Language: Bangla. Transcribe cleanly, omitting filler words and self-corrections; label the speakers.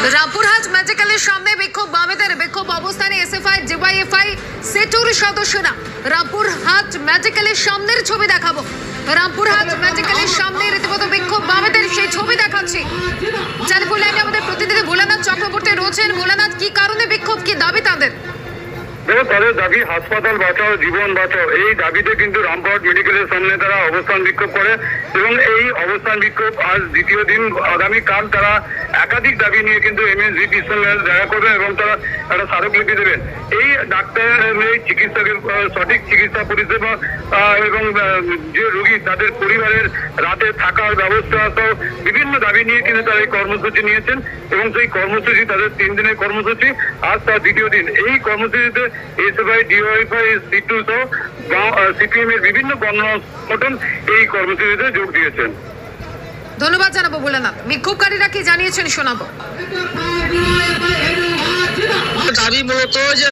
Speaker 1: রামপুরহাট মেডিকেলের সামনে বিক্ষোভ বামেদের বিক্ষোভ অবস্থানে এসএফআই ডিওয়াইএফআই সেটুর সদস্যরা। রামপুরহাট মেডিকেলের সামনের ছবি দেখাবো। রামপুরহাট মেডিকেলের সামনে রীতিমতো বিক্ষোভ বামেদের, সেই ছবি দেখাচ্ছি। টেলিফোন লাইনে আমাদের প্রতিনিধি ভোলানাথ চক্রবর্তী রয়েছেন। ভোলানাথ, কি কারণে বিক্ষোভ, কি দাবি তাদের?
Speaker 2: তাদের দাবি হাসপাতাল বাঁচাও, জীবন বাঁচাও। এই দাবিতে কিন্তু রামপুরহাট মেডিকেলের সামনে তারা অবস্থান বিক্ষোভ করে এবং এই অবস্থান বিক্ষোভ আজ দ্বিতীয় দিন। আগামীকাল তারা একাধিক দাবি নিয়ে কিন্তু এমএসভিপির সঙ্গে দেখা করবেন এবং তারা একটা স্মারকলিপি দেবেন। এই ডাক্তারের এই চিকিৎসকের সঠিক চিকিৎসা পরিষেবা এবং যে রোগী তাদের পরিবারের রাতে থাকার ব্যবস্থা সহ বিভিন্ন দাবি নিয়ে কিন্তু তারা এই কর্মসূচি নিয়েছেন এবং সেই কর্মসূচি তাদের 3 দিনের কর্মসূচি, আজ তার দ্বিতীয় দিন। এই কর্মসূচিতে এসএফআই ডিওয়াইএফআই সিটু সহ সিপিএম এর বিভিন্ন গণসংগঠন এই কর্মসূচিতে যোগ দিয়েছেন।
Speaker 1: ধন্যবাদ জানাবো ভোলানাথ। বিক্ষোভকারীরা কি জানিয়েছেন শোনাবো।
Speaker 3: দাবি মূলত যে